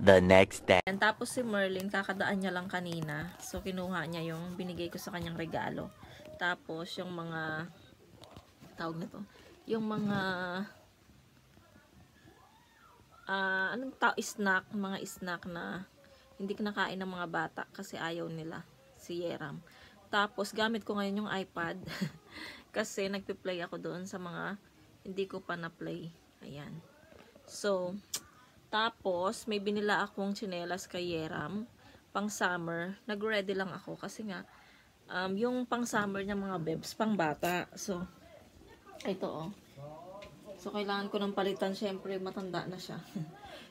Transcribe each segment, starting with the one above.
The next day. And tapos si Merlin, kakadaan niya lang kanina. So, kinuha niya yung binigay ko sa kanyang regalo. Tapos, yung mga, tawag na to, yung mga, snack, mga snack na hindi kinakain ng mga bata kasi ayaw nila, si Yeram. Tapos, gamit ko ngayon yung iPad kasi nagpi-play ako doon sa mga hindi ko pa na-play. Ayan. So, tapos, may binila akong tsinelas kay Yeram, pang summer. Nag-ready lang ako kasi nga, yung pang summer niya mga bebs, pang bata. So, ito oh. So, kailangan ko ng palitan. Syempre, matanda na siya.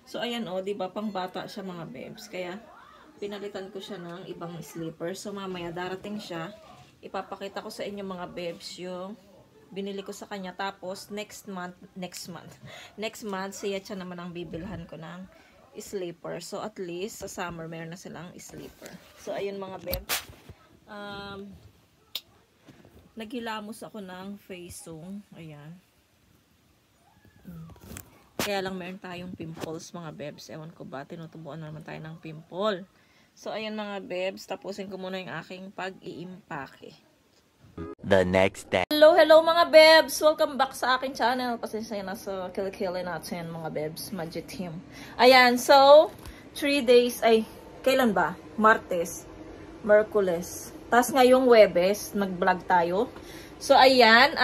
So, ayan oh, diba, pang bata siya mga bebs. Kaya, pinalitan ko siya ng ibang slipper. So, mamaya, darating siya. Ipapakita ko sa inyo mga bebs yung binili ko sa kanya. Tapos, next month, siya naman ang bibilhan ko ng sleeper. So, at least, sa summer, meron na silang sleeper. So, ayun mga bebs. Naghilamos ako ng Faceung. Ayan. Kaya lang meron tayong pimples mga bebs. Ewan ko ba, tinutubuan na naman tayo ng pimple. So, ayan mga bebs. Tapusin ko muna yung aking pag-iimpake. The next day. Hello mga bebs! Welcome back sa aking channel. Pasensya na sa kilikili natin mga bebs. Magic team. Ayan, so 3 days, kailan ba? Martes, Merkules. Tapos ngayong Webes, nag-vlog tayo. So ayan,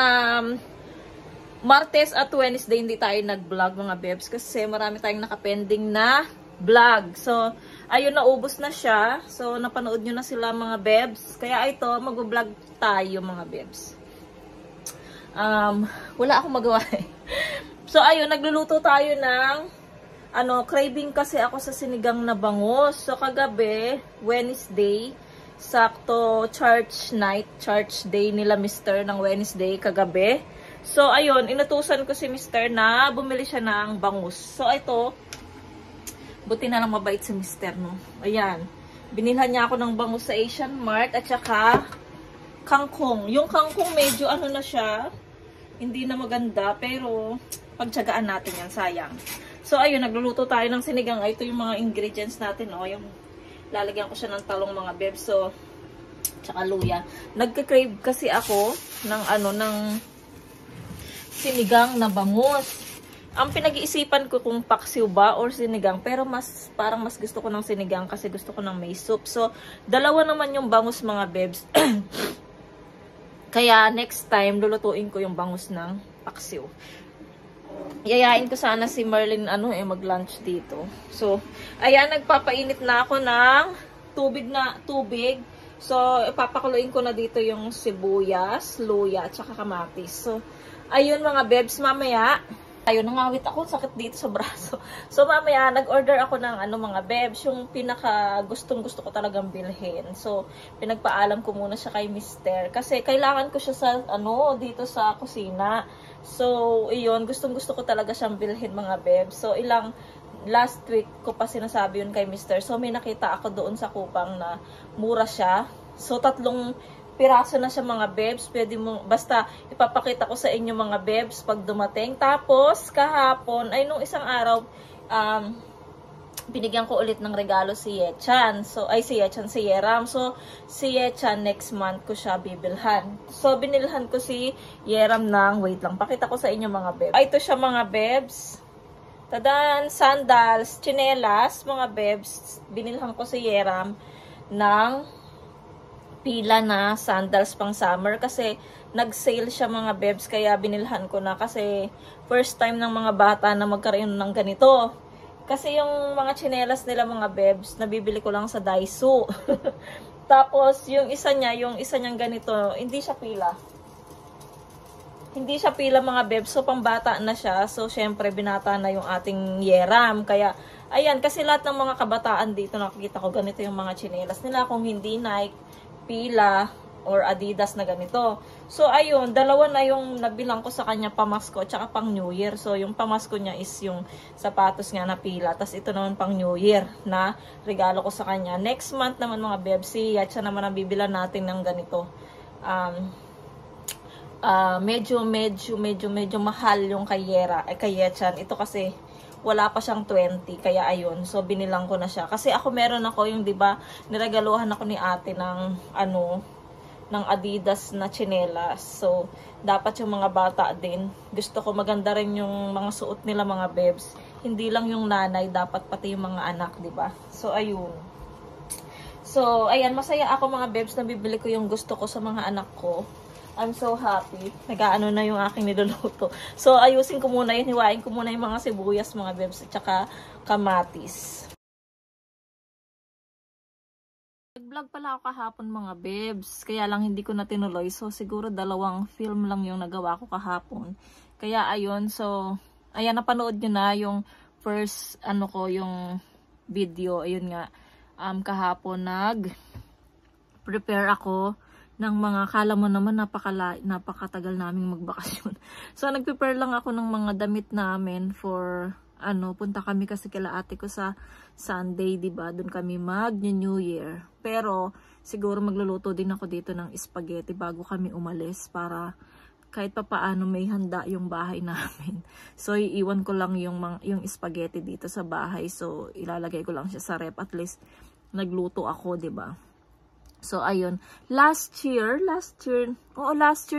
Martes at Wednesday hindi tayo nag-vlog mga bebs kasi marami tayong nakapending na vlog. So, ayun, naubos na siya. So, napanood nyo na sila mga bebs. Kaya ito, mag-vlog tayo mga bebs. Wala akong magawa eh. So, ayun, nagluluto tayo ng craving kasi ako sa sinigang na bangus. So, kagabi, Wednesday, sakto church night, church day nila Mr. ng Wednesday kagabi. So, ayun, inutusan ko si Mr. na bumili siya ng bangus. So, ito, buti na lang mabait si Mr. no. Ayan. Binilhan niya ako ng bangus sa Asian Mart at saka kangkong. Yung kangkong medyo na siya, hindi na maganda, pero pagtiyagaan natin yan, sayang. So, ayun, nagluluto tayo ng sinigang. Ito yung mga ingredients natin, oh. Yung lalagyan ko siya ng talong mga bebs, so, tsaka luya. Nagka-crave kasi ako ng ng sinigang na bangus. Ang pinag-iisipan ko kung paksiw ba or sinigang, pero parang mas gusto ko ng sinigang kasi gusto ko ng may soup. So, dalawa naman yung bangus mga bebs. Kaya next time lulutuin ko yung bangus ng paksiw. Yayain ko sana si Merlin mag-lunch dito. So, ayan, nagpapainit na ako ng tubig. So, ipapakuluin ko na dito yung sibuyas, luya, at saka kamatis. So, ayun mga bebs, mamaya ayun, nangawit ako, sakit dito sa braso. So, mamaya, nag-order ako ng mga bebs, yung pinaka gustong-gusto ko talagang bilhin. So, pinagpaalam ko muna siya kay Mr. Kasi, kailangan ko siya sa, dito sa kusina. So, iyon, gustong-gusto ko talaga siyang bilhin, mga bebs. So, last week ko pa sinasabi yun kay Mr. So, may nakita ako doon sa Kupang na mura siya. So, 3 piraso na siya mga bebs. Pwede mo, basta ipapakita ko sa inyo mga bebs pag dumating. Tapos, kahapon, nung isang araw, binigyan ko ulit ng regalo si Yechan. So, si Yeram. So, si Yechan, next month ko siya bibilhan. So, binilhan ko si Yeram ng, wait lang, pakita ko sa inyo mga bebs. Ito siya mga bebs. Tadan, sandals, tsinelas, mga bebs. Binilhan ko si Yeram ng pila na sandals pang summer kasi nag-sale siya mga bebs, kaya binilhan ko na kasi first time ng mga bata na magkaroon ng ganito. Kasi yung mga tsinelas nila mga bebs, nabibili ko lang sa Daiso. Tapos yung isa niyang ganito, hindi siya pila. Hindi siya pila mga bebs, so pang bata na siya. So syempre binata na yung ating Yeram. Kaya ayan, kasi lahat ng mga kabataan dito nakikita ko ganito yung mga tsinelas nila, kung hindi Nike, pila, or Adidas na ganito. So, ayun, dalawa na yung nabilang ko sa kanya pamasko tsaka pang New Year. So, yung pamasko niya is yung sapatos nga na pila. Tapos, ito naman pang New Year na regalo ko sa kanya. Next month naman mga bebsi, at siya naman ang bibilan natin ng ganito. Medyo mahal yung kay Yechan. Ito kasi wala pa siyang 20. Kaya ayun, so binilang ko na siya. Kasi ako meron ako yung, di ba, niregaluhan ako ni ate ng ng Adidas na tsinelas. So, dapat yung mga bata din. Gusto ko maganda rin yung mga suot nila mga bebs. Hindi lang yung nanay, dapat pati yung mga anak, di ba? So, ayun. So, ayan, masaya ako mga bebs na bibili ko yung gusto ko sa mga anak ko. I'm so happy. Nag-aano na yung aking niluluto. So, ayusin ko muna yun. Hiwain ko muna yung mga sibuyas mga bebs at saka kamatis. Nag-vlog pala ako kahapon mga bebs. Kaya lang hindi ko na tinuloy. So, siguro 2 film lang yung nagawa ko kahapon. Kaya, ayun. So, ayan, napanood nyo na yung first, yung video. Ayun nga. Kahapon nag-prepare ako ng mga, kala mo naman napakatagal naming magbakasyon. So, nag-prepare lang ako ng mga damit namin for, punta kami kasi kila ate ko sa Sunday, diba? Doon kami mag-New Year. Pero, siguro magluluto din ako dito ng spaghetti bago kami umalis para kahit pa paano may handa yung bahay namin. So, iiwan ko lang yung spaghetti dito sa bahay. So, ilalagay ko lang siya sa rep. At least, nagluto ako, diba? So, ayun. Last year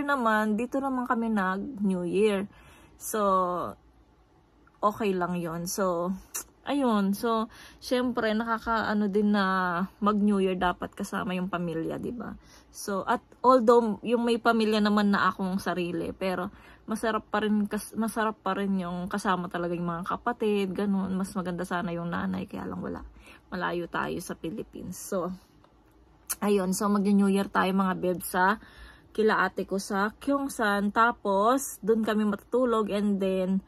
naman, dito naman kami nag-New Year. So, okay lang yon. So, ayun. So, syempre, nakakaano din na mag-New Year dapat kasama yung pamilya, diba? So, at although yung may pamilya naman na akong sarili, pero masarap pa rin yung kasama talaga yung mga kapatid, ganun. Mas maganda sana yung nanay, kaya lang wala. Malayo tayo sa Philippines. So, ayun, so mag-New Year tayo mga bebs sa kila ate ko sa Gyeongsan. Tapos, dun kami matutulog and then,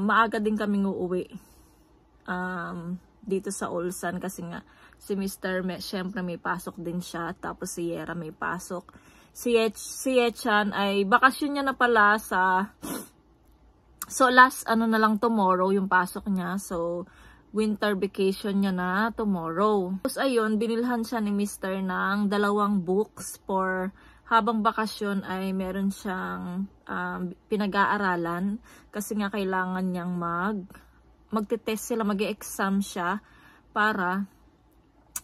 maaga din kami uuwi dito sa Ulsan kasi nga, si Mr. syempre may pasok din siya. Tapos si Yera may pasok. Si Yechan ay bakasyon niya na pala so last na lang tomorrow yung pasok niya. So, winter vacation niya na tomorrow. Tapos ayun, binilhan siya ni Mr. ng 2 books for habang bakasyon ay meron siyang pinag-aaralan kasi nga kailangan niyang magte-test sila, mag-e-exam siya para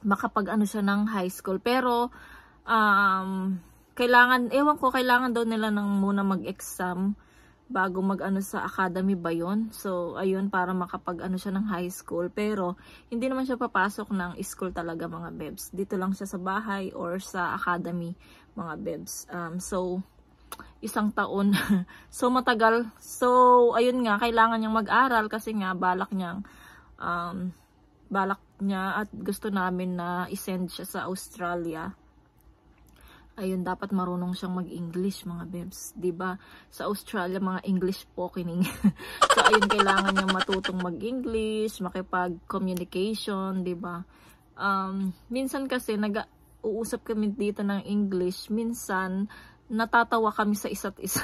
makapag-ano siya ng high school. Pero kailangan daw nila muna mag-exam bago mag-ano sa academy ba yun? So, ayun, para makapag-ano siya ng high school. Pero, hindi naman siya papasok ng school talaga, mga bebs. Dito lang siya sa bahay or sa academy, mga bebs. So, 1 taon. So, matagal. So, ayun nga, kailangan niyang mag-aral kasi nga, balak niya at gusto namin na isend siya sa Australia. Ayun, dapat marunong siyang mag-English, mga bebs. Diba? Sa Australia, mga English pokining. So, ayun, kailangan niyang matutong mag-English, makipag-communication, diba? Minsan kasi, uusap kami dito ng English. Minsan, natatawa kami sa isa't isa.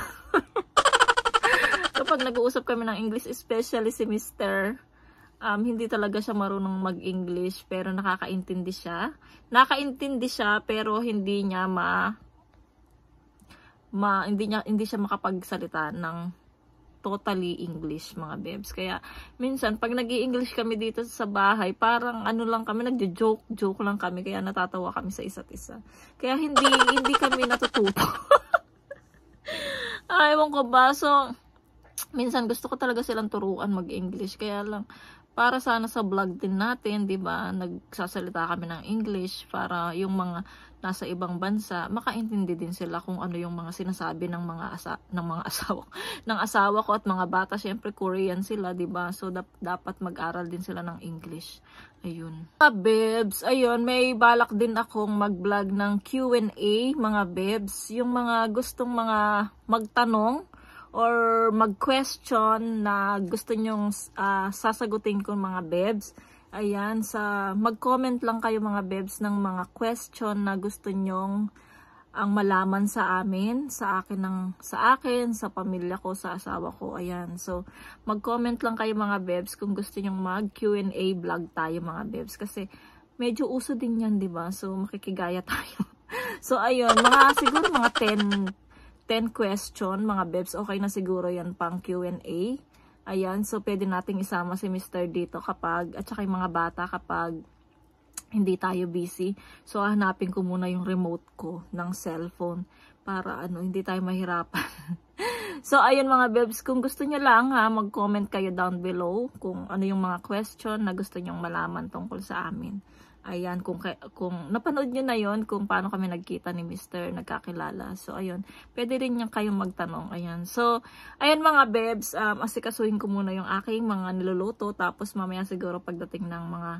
Kapag nag-uusap kami ng English, especially si Mr. Hindi talaga siya marunong mag-English, pero nakakaintindi siya. Nakaintindi siya, pero hindi niya hindi siya makapagsalita ng totally English, mga bebs. Kaya minsan pag nag-i-English kami dito sa bahay, parang lang kami, nagjo-joke lang kami, kaya natatawa kami sa isa't isa. Kaya hindi kami natututo. Ewan ko ba, so minsan gusto ko talaga silang turuan mag-English, kaya lang para sana sa vlog din natin, 'di ba? Nagsasalita kami ng English para yung mga nasa ibang bansa makaintindi din sila kung ano yung mga sinasabi ng asawa ko at mga bata. Syempre Korean sila, 'di ba? So dapat mag-aral din sila ng English. Ayun. Mga bebs, ayun, may balak din akong mag-vlog ng Q&A, mga bebs. Yung mga gustong mga magtanong or mag-question na gusto nyong sasagutin ko, mga bebs. Ayan, mag-comment lang kayo, mga bebs, ng mga question na gusto nyong ang malaman sa amin, sa akin, sa pamilya ko, sa asawa ko. Ayan, so mag-comment lang kayo, mga bebs, kung gusto nyong mag-Q&A vlog tayo, mga bebs, kasi medyo uso din yan, 'di ba? So makikigaya tayo. So ayun, siguro mga 10 question, mga bebs. Okay na siguro yan pang Q&A. Ayan, so pwede nating isama si Mr. dito kapag, at saka yung mga bata kapag hindi tayo busy. So, hanapin ko muna yung remote ko ng cellphone para hindi tayo mahirapan. So, ayun mga bebs, kung gusto nyo lang mag-comment kayo down below kung ano yung mga question na gusto nyong malaman tungkol sa amin. Ayan, kung napanood nyo na yon kung paano kami nagkita ni Mr. nagkakilala. So, ayun, pwede rin yung kayong magtanong. Ayan, so, ayan mga bebs, asikasuhin ko muna yung aking mga niluluto. Tapos, mamaya siguro pagdating ng mga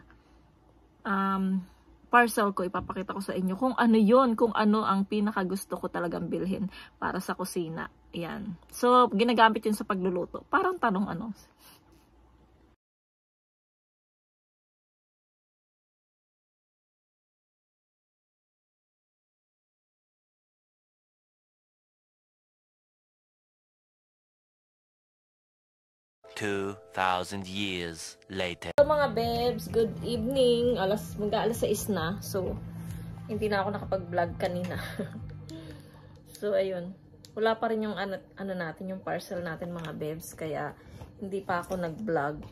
parcel ko, ipapakita ko sa inyo kung ano yon, kung ano ang pinaka gusto ko talagang bilhin para sa kusina. Ayan. So, ginagamit yun sa pagluluto. Parang tanong ano. $2,000 later. So mga bebs, good evening. Mag-aalas 6 na. So, hindi na ako nakapag-vlog kanina. So, ayun. Wala pa rin yung natin, yung parcel natin mga bebs. Kaya, hindi pa ako nag-vlog.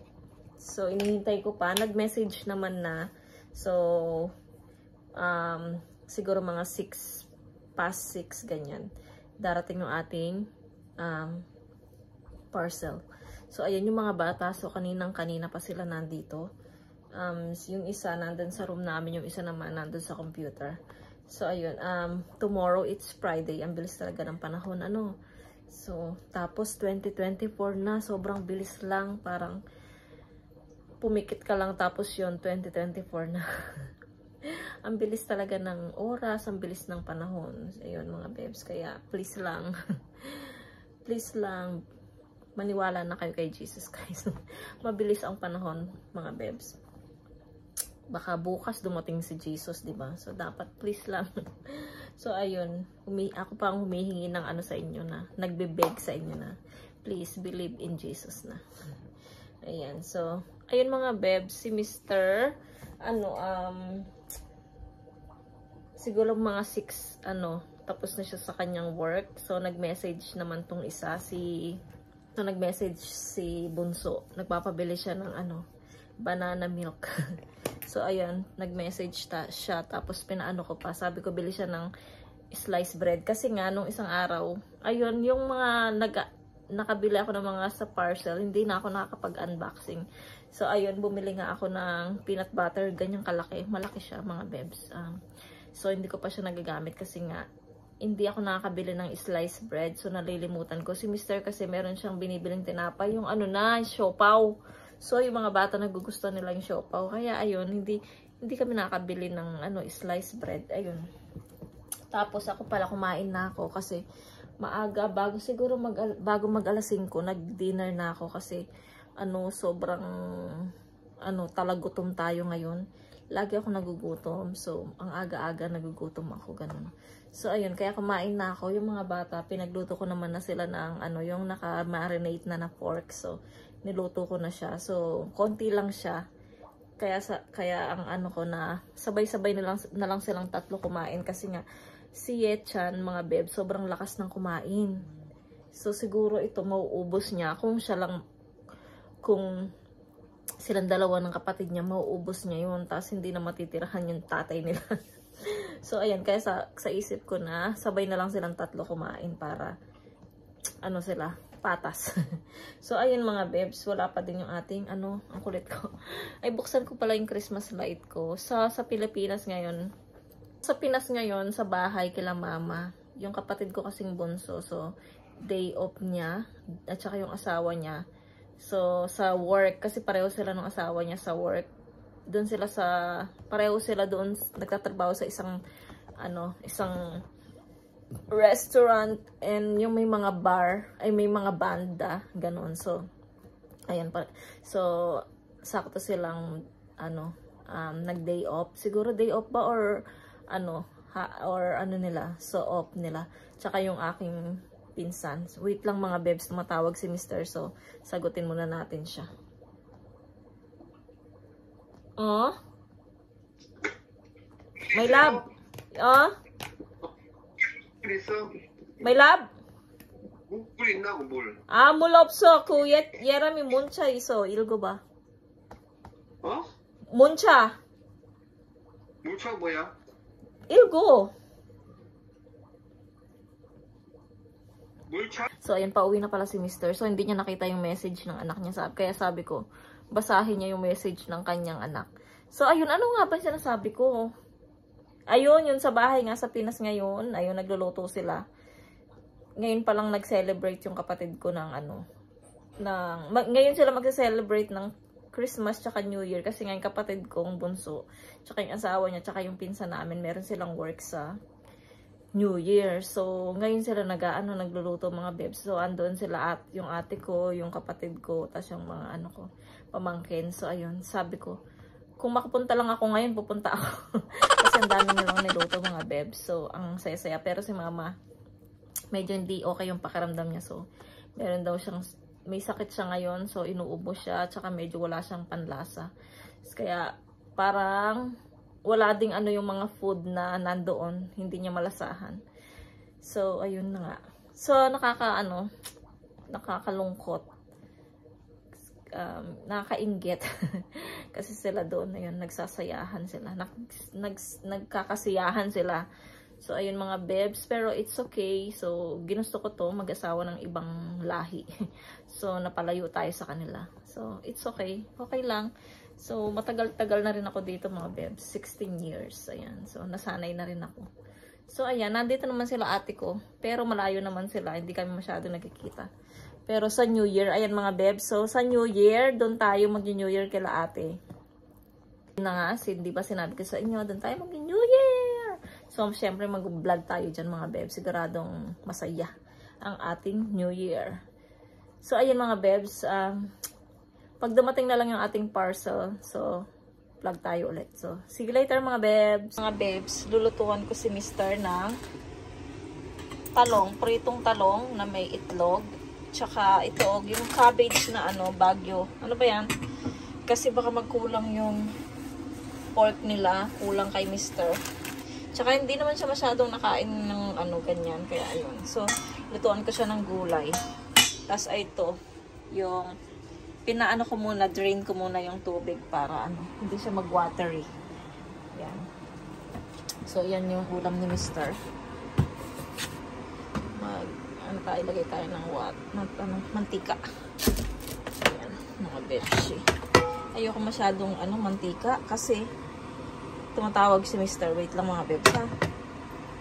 So, inihintay ko pa. Nag-message naman na. So, siguro mga 6 past 6, ganyan. Darating yung ating parcel. So, ayan yung mga bata. So, kanina pa sila nandito. Yung isa nandun sa room namin, yung isa naman nandun sa computer. So, ayun. Tomorrow, it's Friday. Ang bilis talaga ng panahon. So, tapos 2024 na. Sobrang bilis lang. Parang pumikit ka lang tapos yun, 2024 na. Ang bilis talaga ng oras. Ang bilis ng panahon. Ayun mga bebs. Kaya, please lang. Please lang. Maniwala na kayo kay Jesus guys. Mabilis ang panahon, mga bebs. Baka bukas dumating si Jesus, di ba? So, dapat please lang. So, ayun. Ako pa ang humihingi ng sa inyo na. Nagbe-beg sa inyo na. Please, believe in Jesus na. Ayan. So, ayun mga bebs. Si Mr. Siguro mga 6, tapos na siya sa kanyang work. So, nag-message naman tong isa, nag-message si Bunso. Nagpapabili siya ng banana milk. So, ayun, nag-message siya. Tapos, pinaano ko pa. Sabi ko, bili siya ng sliced bread. Kasi nga, nung isang araw, ayun, yung mga nakabili ako ng mga sa parcel, hindi na ako nakakapag-unboxing. So, ayun, bumili nga ako ng peanut butter. Ganyang kalaki. Malaki siya, mga bebs. So, hindi ko pa siya nagagamit kasi nga, hindi ako nakakabili ng sliced bread. So, nalilimutan ko. Si Mr. kasi meron siyang binibiling tinapay. Yung siopaw. So, yung mga bata nagugustuhan nila yung siopaw. Kaya, ayun, hindi kami nakakabili ng sliced bread. Ayun. Tapos, ako pala kumain na ako kasi maaga. Bago mag-alas 5, nag-dinner na ako kasi sobrang talagutom tayo ngayon. Lagi ako nagugutom. So, ang aga-aga nagugutom ako. Ganun. So, ayun. Kaya kumain na ako. Yung mga bata, pinagluto ko naman na sila ng yung naka-marinate na pork. So, niluto ko na siya. So, konti lang siya. Kaya ang ko na, sabay-sabay na lang silang tatlo kumain. Kasi nga, si Yechan, mga beb, sobrang lakas ng kumain. So, siguro ito mauubos niya. Kung silang dalawa ng kapatid niya, mauubos niya yun. Tapos hindi na matitirahan yung tatay nila. So, ayan. Kaya sa isip ko na, sabay na lang silang tatlo kumain para, sila, patas. So, ayun mga bebs. Wala pa din yung ating, ang kulit ko. Ay, buksan ko pala yung Christmas light ko. Sa Pilipinas ngayon, sa bahay kila mama. Yung kapatid ko kasing bunso. So, day off niya. At saka yung asawa niya. So, sa work, kasi pareho sila ng asawa niya sa work. Pareho sila doon, nagtatrabaho sa isang restaurant, and yung may mga bar, ay may mga banda, ganun. So, ayan pa. So, sakto silang, nag-day off. Siguro day off ba or, nila, so off nila. Tsaka yung aking pinsan. So, wait lang mga bebs, tumatawag si Mr. So, sagutin muna natin siya. Oh? My love? Oh? My love? 물 있나, 물? 아, 물 없어. 그 예람이 문차 있어. 읽어봐. 어? 문차. 물차 뭐야? 읽어. 물차? So, ayan, pauwi na pala si Mr. So, hindi niya nakita yung message ng anak niya. Kaya sabi ko, basahin niya yung message ng kanyang anak. So, ayun, ano nga ba sinasabi ko? Ayun, yun sa bahay nga sa Pinas ngayon. Ayun, nagluluto sila. Ngayon pa lang nag-celebrate yung kapatid ko ng ngayon sila mag-celebrate ng Christmas tsaka New Year. Kasi ngayon kapatid kong bunso, tsaka yung asawa niya, tsaka yung pinsan namin, meron silang work sa New Year. So, ngayon sila nagluluto mga bebs. So, andun sila yung ate ko, yung kapatid ko, tas yung mga pamangkin. So, ayun, sabi ko, kung makapunta lang ako ngayon, pupunta ako. Kasi ang dami nilang niluto mga bebs. So, ang saya-saya. Pero si mama, medyo hindi okay yung pakiramdam niya. So, meron daw siyang, may sakit siya ngayon. So, inuubo siya. Tsaka medyo wala siyang panlasa. Kaya, parang wala ding yung mga food na nandoon. Hindi niya malasahan. So, ayun na nga. So, nakakalungkot. Nakakainggit. Kasi sila doon, ayun, nagsasayahan sila. Nagkakasiyahan sila. So, ayun mga bebs. Pero it's okay. So, ginusto ko to mag-asawa ng ibang lahi. So, napalayo tayo sa kanila. So, it's okay. Okay lang. So, matagal-tagal na rin ako dito mga bebs. 16 years. Ayan. So, nasanay na rin ako. So, ayan. Nandito naman sila ate ko. Pero malayo naman sila. Hindi kami masyado nagkikita. Pero sa New Year, ayan mga bebs. So, sa New Year, doon tayo mag-New Year kila ate. Na nga, di ba sinabi ko sa inyo, doon tayo mag-New Year. So, syempre mag-vlog tayo dyan mga bebs. Siguradong masaya ang ating New Year. So, ayan mga bebs. Pag dumating na lang yung ating parcel, so, vlog tayo ulit. So, see you later mga bebs. Mga bebs, lulutuan ko si Mr. ng talong, pritong talong na may itlog. Tsaka ito, yung cabbage na bagyo. Ano ba yan? Kasi baka magkulang yung pork nila. Kulang kay Mr. Tsaka hindi naman siya masyadong nakain ng ganyan. Kaya ayun. So, lutuan ko siya ng gulay. Tapos ito, yung pinaano ko muna, drain ko muna yung tubig para hindi siya mag-watery. Yan. So, yan yung ulam ni Mr. Ilagay tayo ng mantika. Ayan, mga beshi. Ayoko masyadong mantika kasi tumatawag si Mr. Wait lang mga bebs ha.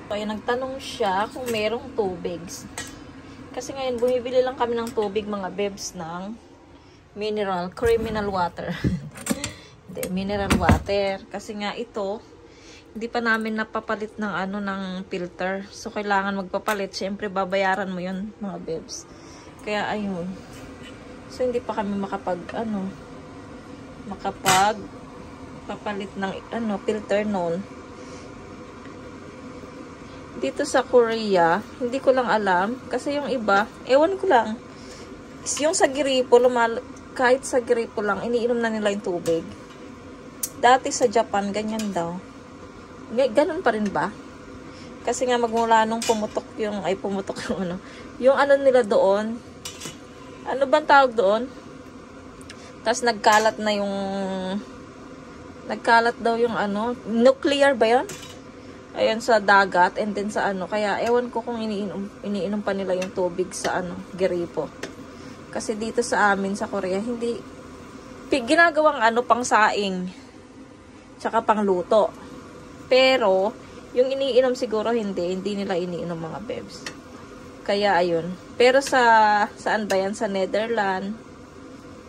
So, ayan, nagtanong siya kung merong tubig. Kasi ngayon bumibili lang kami ng tubig mga bebs ng criminal water. Hindi, mineral water. Kasi nga ito, hindi pa namin napapalit ng ng filter. So, kailangan magpapalit. Siyempre, babayaran mo yun, mga bebs. Kaya, ayun. So, hindi pa kami papalit ng, filter noon. Dito sa Korea, hindi ko lang alam. Kasi yung iba, ewan ko lang. Yung sa Giripo, kahit sa Giripo lang, iniinom na nila yung tubig. Dati sa Japan, ganyan daw. Ganun pa rin ba? Kasi nga magmula nung pumutok yung yung nila doon. Ano bang tawag doon? Tapos nagkalat daw yung nuclear ba yun? Ayan sa dagat and then sa kaya ewan ko kung iniinom pa nila yung tubig sa Giripo. Kasi dito sa amin sa Korea hindi ginagawang pang saing tsaka pang luto. Pero, yung iniinom siguro hindi nila iniinom mga bebs. Kaya, ayun. Pero saan ba yan? Sa Netherlands,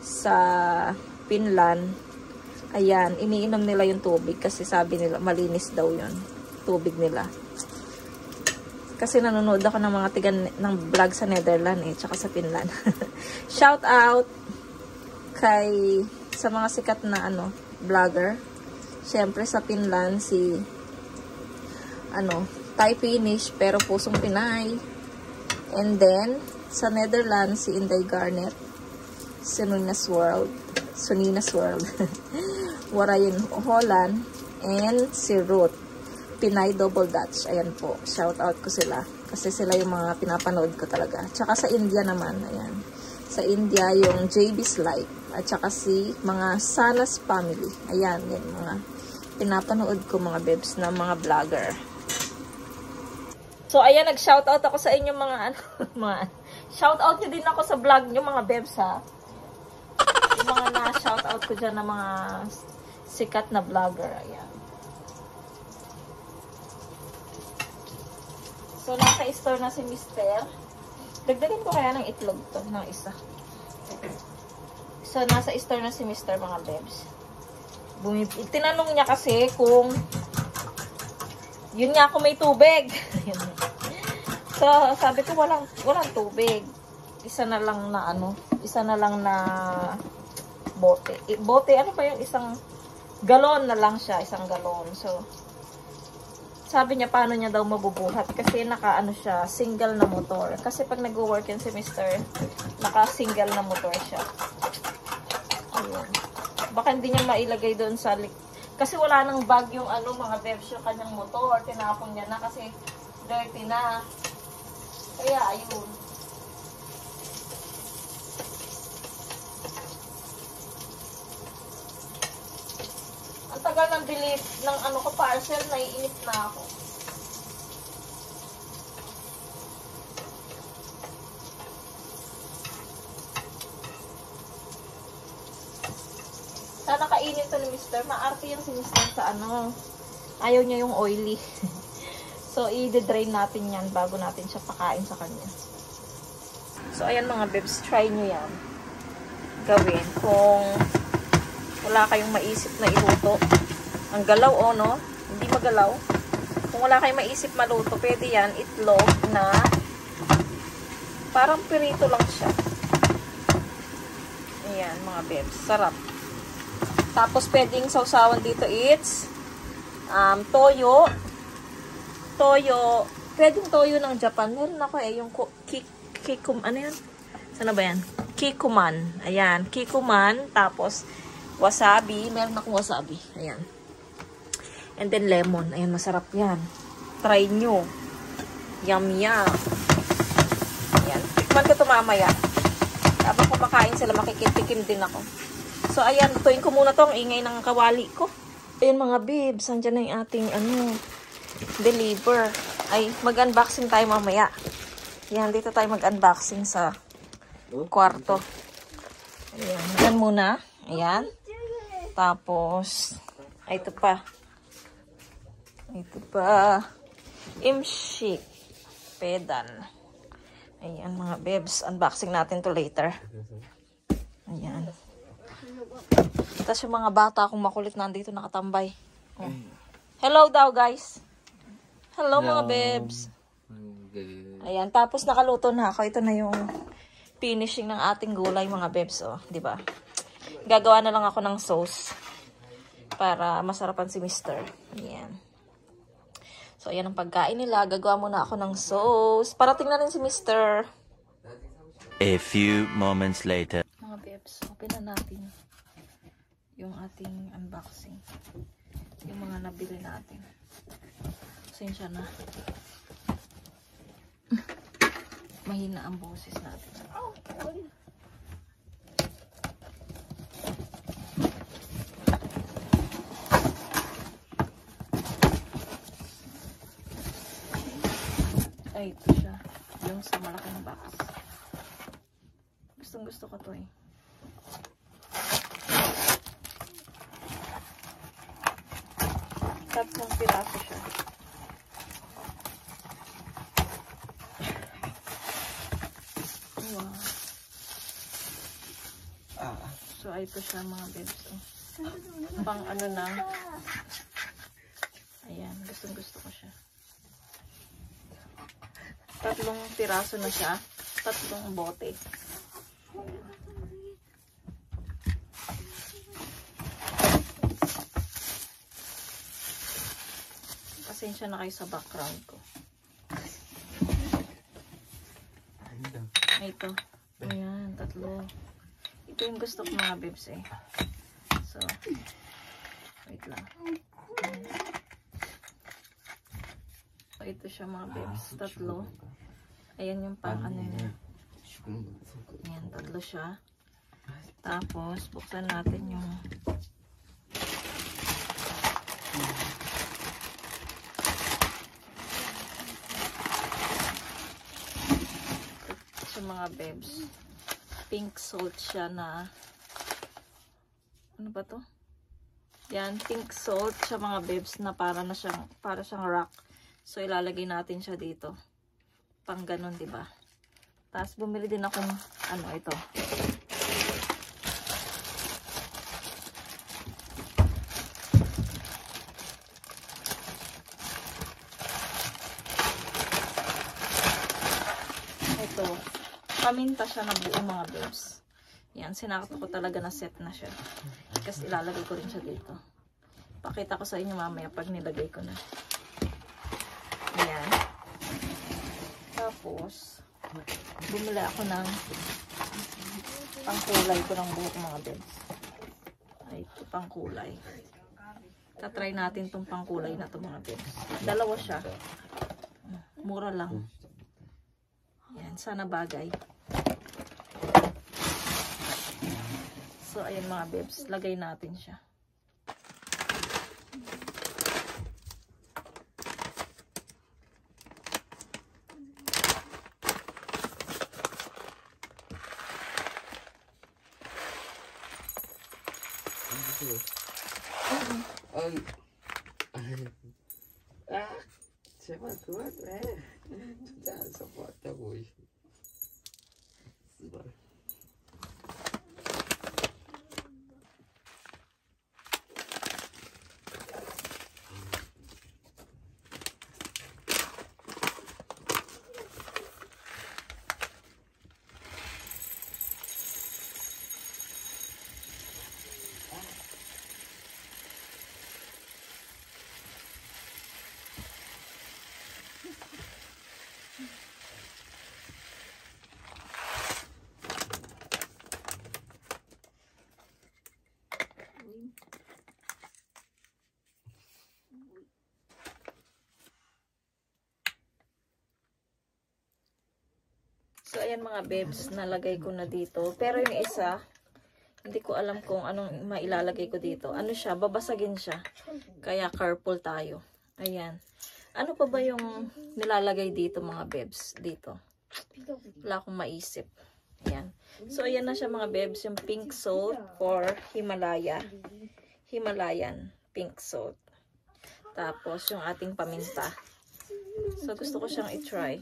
sa Finland, ayan, iniinom nila yung tubig kasi sabi nila, malinis daw yun. Tubig nila. Kasi nanonood ako ng mga ng vlog sa Netherlands tsaka sa Finland. Shout out sa mga sikat na vlogger. Siyempre sa Finland Thai Finnish pero pusong Pinay. And then sa Netherlands si Inday Garnet, Sunina's World. Warayin Holland and si Ruth, Pinay Double Dutch. Ayan po, shout out ko sila. Kasi sila yung mga pinapanood ko talaga. Tsaka sa India naman, ayan. Sa India, yung JB's Life. At tsaka si mga Sanas Family. Ayan, yan mga pinapanood ko mga bebs na mga vlogger. So, ayan, nag-shoutout ako sa inyo mga ano, shoutout nyo din ako sa vlog nyo mga bebs ha. Yung mga na-shoutout ko dyan na mga sikat na vlogger. Ayan. So, nasa store na si Mister. Dagdagan ko kaya ng itlog to, ng isa. So, nasa store na si Mister mga bebs. Tinanong niya kasi kung yun nga kung may tubig. So, sabi ko walang tubig. Isa na lang na bote. Bote, ano ba yung isang galon na lang siya, isang galon. So, sabi niya paano niya daw mabubuhat kasi naka-ano siya, single na motor. Kasi pag nag-work yan si Mr., naka-single na motor siya. Ayun. Baka hindi niya mailagay doon sa kasi wala nang bag yung ano mga bebs yung kanyang motor. Tinapon niya na kasi dirty na. Kaya ayun. Ang tagal ng bilis ng ano ko parcel, naiinip na ako. Sana kainin to ni Mr. Maarte yan si Mr. sa ano. Ayaw niya yung oily. So, i-drain natin yan bago natin siya pakain sa kanya. So, ayan mga bebs, try nyo yan. Gawin. Kung wala kayong maisip na iluto. Ang galaw o no? Hindi magalaw. Kung wala kayong maisip maluto, pwede yan itlog na parang pirito lang siya. Ayan mga bebs, sarap. Tapos pwedeng sausawan dito it's toyo. Toyo. Pwedeng toyo ng Japan. Meron ako yung ano yan? Sana ba yan? Kikuman. Ayan. Kikuman. Tapos wasabi. Meron akong wasabi. Ayan. And then lemon. Ayan. Masarap yan. Try nyo. Yum yum. Ayan. Tikman ko ito mamaya. Habang kumakain sila, makikitikim din ako. So, ayan. Tuwing ko muna to ang ingay ng kawali ko. Ayan mga bibs. Andyan na yung ating deliver. Ay, mag-unboxing tayo mamaya. Yan, dito tayo mag-unboxing sa kwarto. Ayan, yan muna. Ayan. Tapos, ay, ito pa. Ito pa. Imshik. Pedan. Ayan, mga bebs. Unboxing natin to later. Ayan. Tapos yung mga bata akong makulit nandito nakatambay. Oh. Hello daw, guys. Hello, mga bebs. Ayan, tapos nakaluto na ako. Ito na yung finishing ng ating gulay, mga bebs. Oh, di ba? Gagawa na lang ako ng sauce para masarapan si Mr. Ayan. So, ayan ang pagkain nila. Gagawa muna ako ng sauce. Parating na rin si Mr. A few moments later. Mga bebs, open na natin yung ating unboxing. Yung mga nabili natin. Pasensya na. Mahina ang boses natin. Ay, ito siya. Yung sa malaking box. Gustong gusto ko to eh. Tatlong piraso siya. Wow. So, ay ito siya mga bebs. Oh. Pang ano na. Ayan. Gustong gusto ko siya. Tatlong piraso na siya. Tatlong bote. Pasensya na kayo sa background ko. Ito. Ayan, tatlo. Ito yung gusto ko mga bebs eh. So, wait lang. ito siya mga bebs. Tatlo. Ayan yung pang ano niya. Ayan, tatlo siya. Tapos, buksan natin yung sa mga bebs. Pink salt siya na ano ba to? Yan, pink salt siya mga bebs na para siyang rock. So ilalagay natin siya dito. Pang ganun, 'di ba? Tapos bumili din akong ano ito. Ito, paminta siya na buo mga bebs. Yan, sinakto ko talaga na set na siya. Kasi ilalagay ko rin siya dito. Pakita ko sa inyo mamaya pag nilagay ko na. Ayan. Tapos, bumili ako ng pangkulay ko ng buhok mga bebs. Ay, ito pangkulay. Tatry natin tong pangkulay na to mga bebs. Dalawa siya. Mura lang. Yan, sana bagay. So, ayan mga bebs. Lagay natin siya. Siapa kuat Tidak support aku. So, ayan mga bebs, nalagay ko na dito. Pero yung isa, hindi ko alam kung anong mailalagay ko dito. Ano siya? Babasagin siya. Kaya careful tayo. Ayan. Ano pa ba yung nilalagay dito mga bebs? Dito. Wala akong maisip. Ayan. So, ayan na siya mga bebs. Yung pink salt for Himalaya. Himalayan pink salt. Tapos, yung ating paminta. So, gusto ko siyang i-try.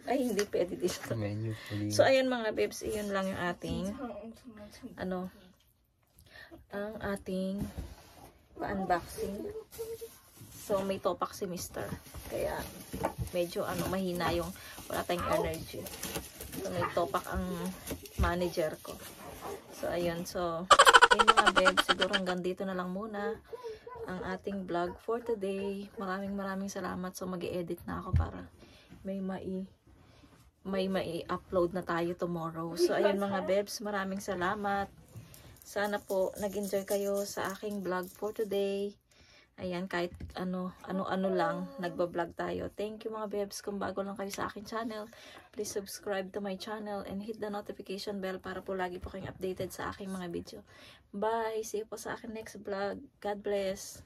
Ay, hindi pwede dito. So, ayan mga bebs, iyon lang yung ating ang ating pa-unboxing. So, may topak si Mr. Kaya, medyo mahina yung wala tayong energy. So, may topak ang manager ko. So, ayun. So, ayun mga bebs, siguro hanggang dito na lang muna ang ating vlog for today. Maraming salamat. So, mag-i-edit na ako para may mai-upload na tayo tomorrow. So, ayun mga bebs, maraming salamat. Sana po nag-enjoy kayo sa aking vlog for today. Ayan, kahit ano lang, nagbablog tayo. Thank you mga bebs. Kung bago lang kayo sa aking channel, please subscribe to my channel and hit the notification bell para po lagi po kayong updated sa aking mga video. Bye! See you po sa aking next vlog. God bless!